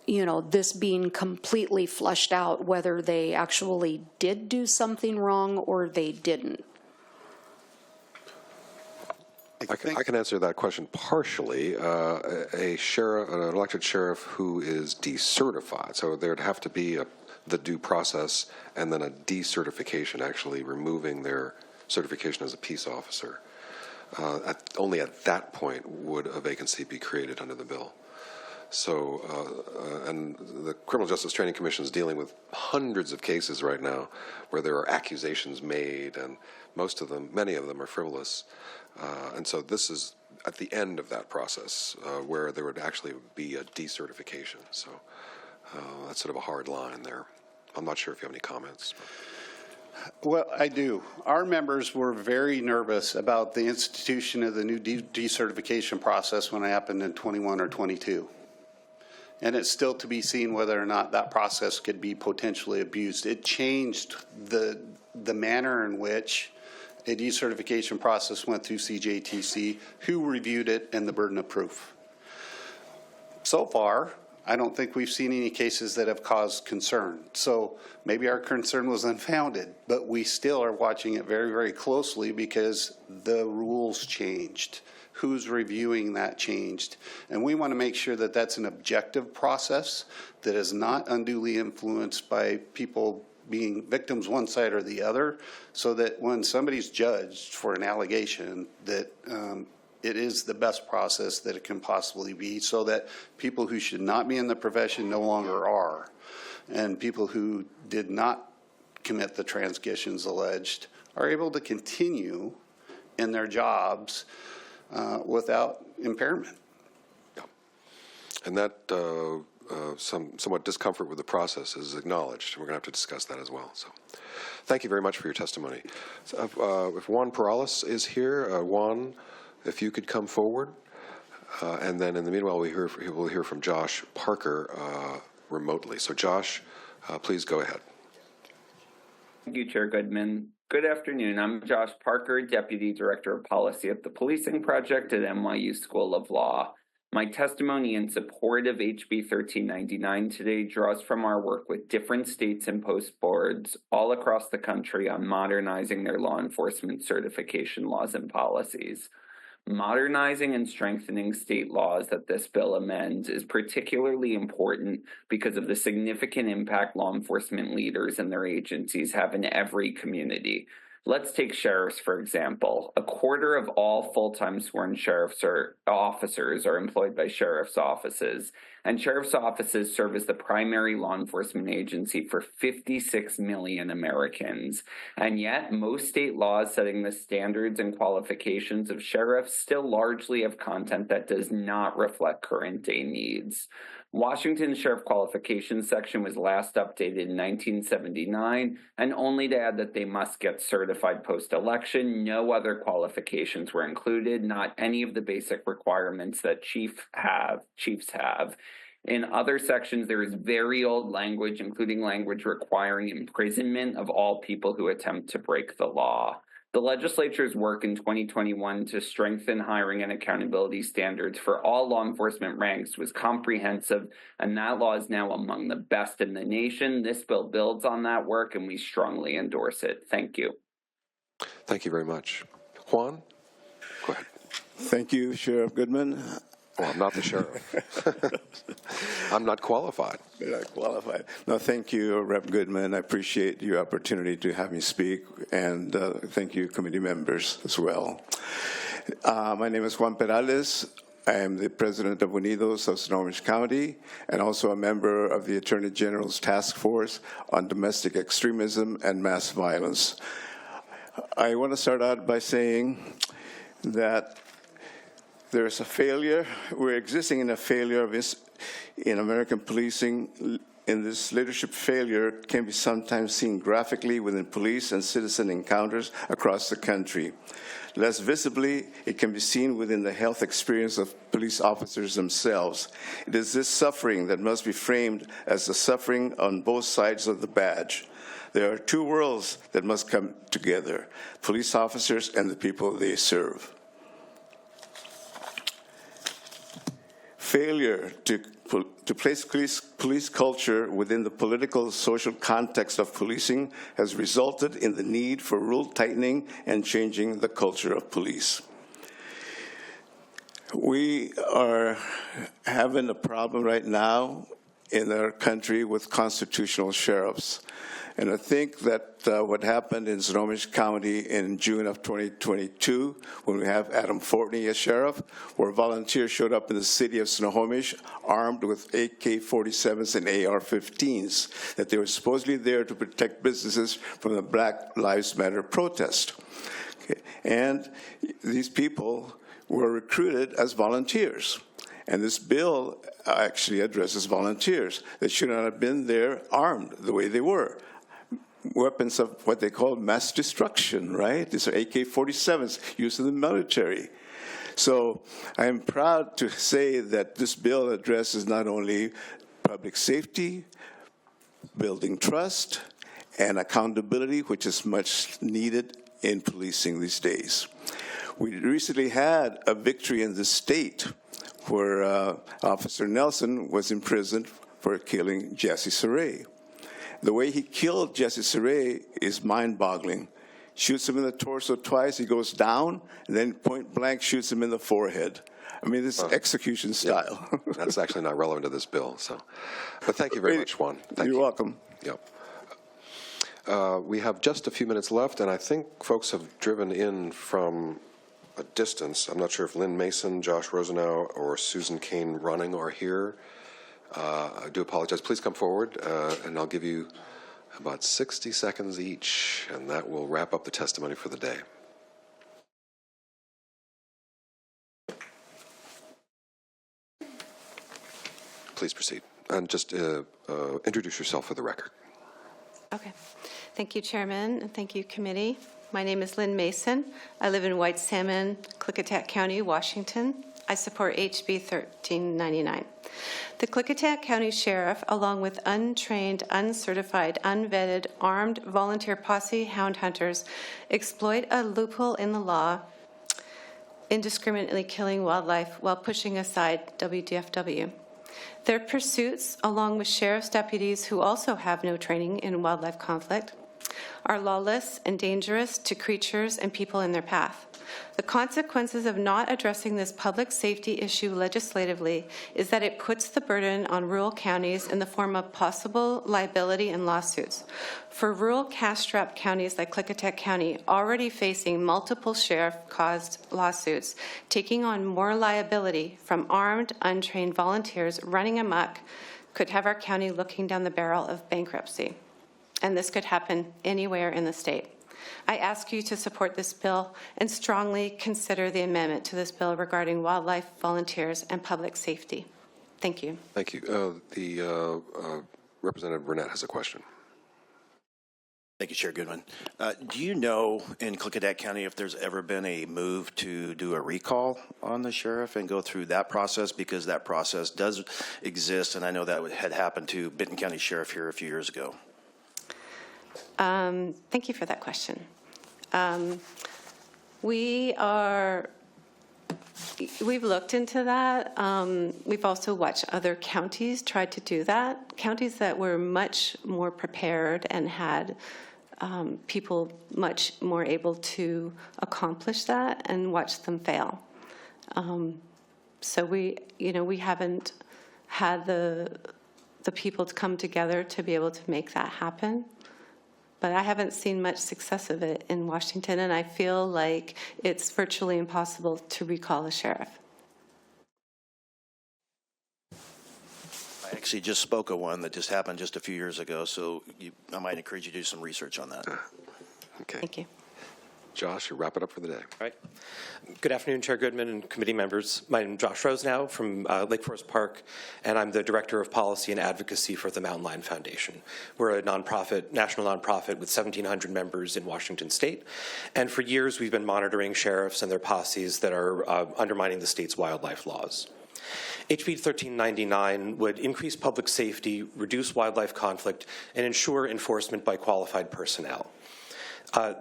this being completely fleshed out, whether they actually did do something wrong or they didn't. I can answer that question partially. An elected sheriff who is decertified, so there'd have to be the due process and then a decertification, actually removing their certification as a peace officer. Only at that point would a vacancy be created under the bill. So, and the Criminal Justice Training Commission is dealing with hundreds of cases right now where there are accusations made, and many of them are frivolous. And so this is at the end of that process where there would actually be a decertification. So that's sort of a hard line there. I'm not sure if you have any comments. Well, I do. Our members were very nervous about the institution of the new decertification process when it happened in 21 or 22. And it's still to be seen whether or not that process could be potentially abused. It changed the manner in which a decertification process went through CJTC, who reviewed it, and the burden of proof. So far, I don't think we've seen any cases that have caused concern. So maybe our concern was unfounded, but we still are watching it very, very closely because the rules changed. Who's reviewing that changed. And we want to make sure that that's an objective process that is not unduly influenced by people being victims one side or the other, so that when somebody's judged for an allegation that it is the best process that it can possibly be, so that people who should not be in the profession no longer are, and people who did not commit the transgressions alleged are able to continue in their jobs without impairment. Yeah. And that somewhat discomfort with the process is acknowledged. We're going to have to discuss that as well. So thank you very much for your testimony. So, if Juan Perales is here, Juan, if you could come forward. And then in the meanwhile, we'll hear from Josh Parker remotely. So Josh, please go ahead. Thank you, Chair Goodman. Good afternoon. I'm Josh Parker, Deputy Director of Policy at the Policing Project at NYU School of Law. My testimony in support of HB 1399 today draws from our work with different states and post boards all across the country on modernizing their law enforcement certification laws and policies. Modernizing and strengthening state laws that this bill amends is particularly important because of the significant impact law enforcement leaders and their agencies have in every community. Let's take sheriffs, for example. A quarter of all full-time sworn officers are employed by sheriff's offices, and sheriff's offices serve as the primary law enforcement agency for 56 million Americans. And yet, most state laws setting the standards and qualifications of sheriffs still largely have content that does not reflect current day needs. Washington's sheriff qualifications section was last updated in 1979, and only to add that they must get certified post-election. No other qualifications were included, not any of the basic requirements that chiefs have. In other sections, there is very old language, including language requiring imprisonment of all people who attempt to break the law. The legislature's work in 2021 to strengthen hiring and accountability standards for all law enforcement ranks was comprehensive, and that law is now among the best in the nation. This bill builds on that work, and we strongly endorse it. Thank you. Thank you very much. Juan, go ahead. Thank you, Sheriff Goodman. Well, I'm not the sheriff. I'm not qualified. You're not qualified. No, thank you, Rep. Goodman. I appreciate your opportunity to have me speak, and thank you, committee members, as well. My name is Juan Perales. I am the president of Unidos of Snohomish County, and also a member of the Attorney General's Task Force on Domestic Extremism and Mass Violence. I want to start out by saying that there's a failure. We're existing in a failure of in American policing. And this leadership failure can be sometimes seen graphically within police and citizen encounters across the country. Less visibly, it can be seen within the health experience of police officers themselves. It is this suffering that must be framed as the suffering on both sides of the badge. There are two worlds that must come together, police officers and the people they serve. Failure to place police culture within the political social context of policing has resulted in the need for rule tightening and changing the culture of police. We are having a problem right now in our country with constitutional sheriffs. And I think that what happened in Snohomish County in June of 2022, when we have Adam Fortney as sheriff, where volunteers showed up in the city of Snohomish armed with AK-47s and AR-15s, that they were supposedly there to protect businesses from the Black Lives Matter protest. Okay. And these people were recruited as volunteers. And this bill actually addresses volunteers that should not have been there armed the way they were. Weapons of what they call mass destruction, right? These are AK-47s used in the military. So I am proud to say that this bill addresses not only public safety, building trust, and accountability, which is much needed in policing these days. We recently had a victory in the state where Officer Nelson was imprisoned for killing Jesse Saray. The way he killed Jesse Saray is mind-boggling. Shoots him in the torso twice, he goes down, and then point blank shoots him in the forehead. I mean, this is execution style. Yeah, that's actually not relevant to this bill. So, but thank you very much, Juan. You're welcome. Yep. We have just a few minutes left, and I think folks have driven in from a distance. I'm not sure if Lynn Mason, Josh Rosenau, or Susan Kane Running are here. I do apologize. Please come forward, and I'll give you about 60 seconds each, and that will wrap up the testimony for the day. Please proceed. And just introduce yourself for the record. Okay. Thank you, Chairman, and thank you, committee. My name is Lynn Mason. I live in White Salmon, Klickitat County, Washington. I support HB 1399. The Klickitat County Sheriff, along with untrained, uncertified, unvetted, armed volunteer posse hound hunters, exploit a loophole in the law, indiscriminately killing wildlife while pushing aside WDFW. Their pursuits, along with sheriff's deputies who also have no training in wildlife conflict, are lawless and dangerous to creatures and people in their path. The consequences of not addressing this public safety issue legislatively is that it puts the burden on rural counties in the form of possible liability and lawsuits. For rural cash-strapped counties like Klickitat County, already facing multiple sheriff-caused lawsuits, taking on more liability from armed, untrained volunteers running amok could have our county looking down the barrel of bankruptcy. And this could happen anywhere in the state. I ask you to support this bill and strongly consider the amendment to this bill regarding wildlife, volunteers, and public safety. Thank you. Thank you. Representative Burnett has a question. Thank you, Chair Goodman. Do you know in Klickitat County if there's ever been a move to do a recall on the sheriff and go through that process? Because that process does exist, and I know that had happened to Benton County Sheriff here a few years ago. Thank you for that question. We've looked into that. We've also watched other counties try to do that. Counties that were much more prepared and had people much more able to accomplish that, and watch them fail. So we haven't had the people to come together to be able to make that happen. But I haven't seen much success of it in Washington, and I feel like it's virtually impossible to recall a sheriff. I actually just spoke of one that just happened just a few years ago, so I might encourage you to do some research on that. Okay. Thank you. Josh, you wrap it up for the day. All right. Good afternoon, Chair Goodman and committee members. My name is Josh Rosenau from Lake Forest Park, and I'm the Director of Policy and Advocacy for the Mountain Lion Foundation. We're a nonprofit, national nonprofit with 1,700 members in Washington State, and for years we've been monitoring sheriffs and their posses that are undermining the state's wildlife laws. HB 1399 would increase public safety, reduce wildlife conflict, and ensure enforcement by qualified personnel.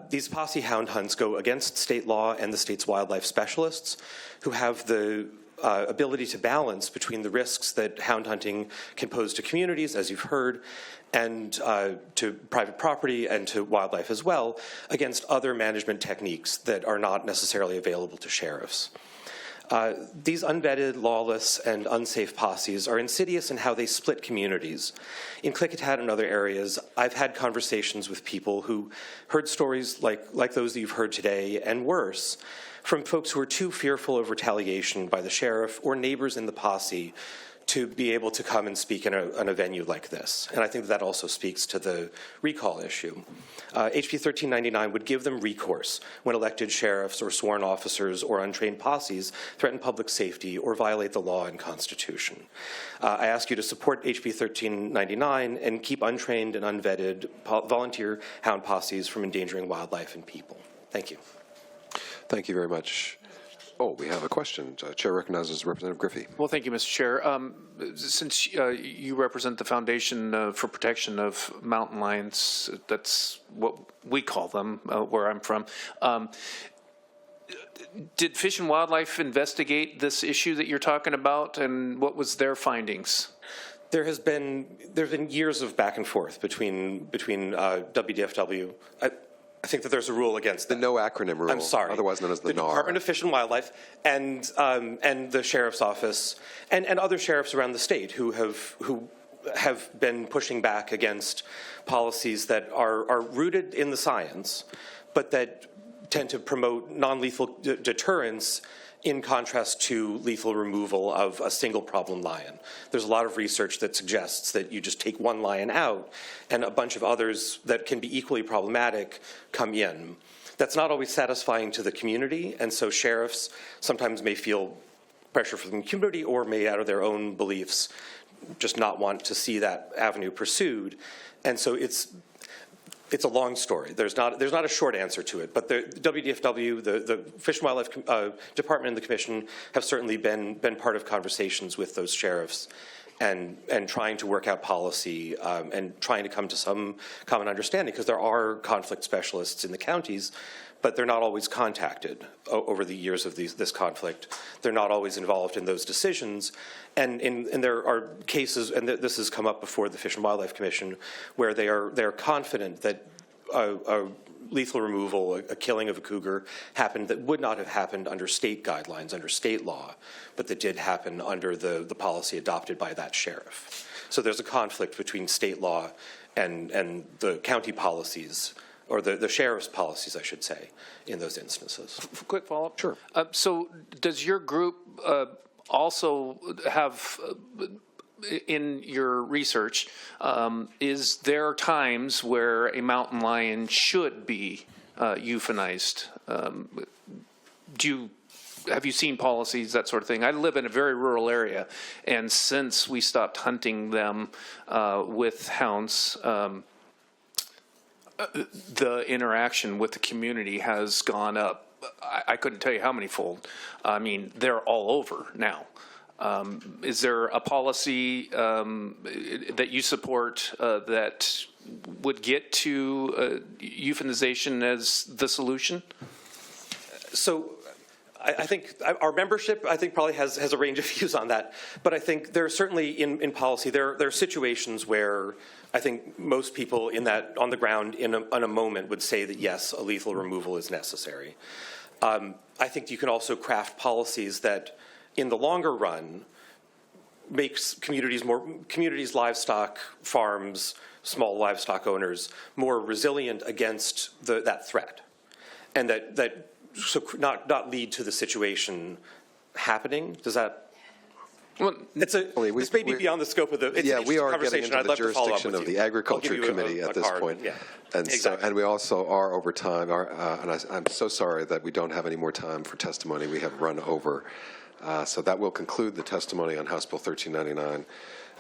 These posse hound hunts go against state law and the state's wildlife specialists, who have the ability to balance between the risks that hound hunting can pose to communities, as you've heard, and to private property and to wildlife as well, against other management techniques that are not necessarily available to sheriffs. These unvetted, lawless, and unsafe posses are insidious in how they split communities. In Klickitat and other areas, I've had conversations with people who heard stories like those that you've heard today, and worse, from folks who are too fearful of retaliation by the sheriff or neighbors in the posse to be able to come and speak in a venue like this. And I think that also speaks to the recall issue. HB 1399 would give them recourse when elected sheriffs or sworn officers or untrained posses threaten public safety or violate the law and Constitution. I ask you to support HB 1399 and keep untrained and unvetted volunteer hound posses from endangering wildlife and people. Thank you. Thank you very much. Oh, we have a question. Chair recognizes Representative Griffey. Well, thank you, Mr. Chair. Since you represent the Foundation for Protection of Mountain Lions, that's what we call them where I'm from, did Fish and Wildlife investigate this issue that you're talking about, and what was their findings? There's been years of back and forth between WDFW. I think that there's a rule against that. The no acronym rule. I'm sorry. Otherwise known as the NAR. Department of Fish and Wildlife and the Sheriff's Office and other sheriffs around the state who have been pushing back against policies that are rooted in the science, but that tend to promote non-lethal deterrence in contrast to lethal removal of a single problem lion. There's a lot of research that suggests that you just take one lion out and a bunch of others that can be equally problematic come in. That's not always satisfying to the community, and so sheriffs sometimes may feel pressure from the community or may, out of their own beliefs, just not want to see that avenue pursued. And so it's a long story. There's not a short answer to it, but the WDFW, the Fish and Wildlife Department and the Commission have certainly been part of conversations with those sheriffs and trying to work out policy and trying to come to some common understanding, because there are conflict specialists in the counties, but they're not always contacted over the years of this conflict. They're not always involved in those decisions. And there are cases, and this has come up before the Fish and Wildlife Commission, where they're confident that a lethal removal, a killing of a cougar happened that would not have happened under state guidelines, under state law, but that did happen under the policy adopted by that sheriff. So there's a conflict between state law and the county policies, or the sheriff's policies, I should say, in those instances. Quick follow-up. Sure. So does your group also have, in your research, is there times where a mountain lion should be euthanized? Have you seen policies, that sort of thing? I live in a very rural area, and since we stopped hunting them with hounds, the interaction with the community has gone up. I couldn't tell you how many fold. I mean, they're all over now. Is there a policy that you support that would get to euthanization as the solution? So I think our membership, I think, probably has a range of views on that. But I think there are certainly in policy, there are situations where I think most people on the ground in a moment would say that yes, a lethal removal is necessary. I think you can also craft policies that, in the longer run, makes communities, livestock farms, small livestock owners more resilient against that threat, and that so not lead to the situation happening. Does that? Well, this may be beyond the scope of the. It's we are getting into the jurisdiction of the Agriculture Committee at this point. Yeah. And exactly. and we also are over time. And I'm so sorry that we don't have any more time for testimony. We have run over. So that will conclude the testimony on House Bill 1399.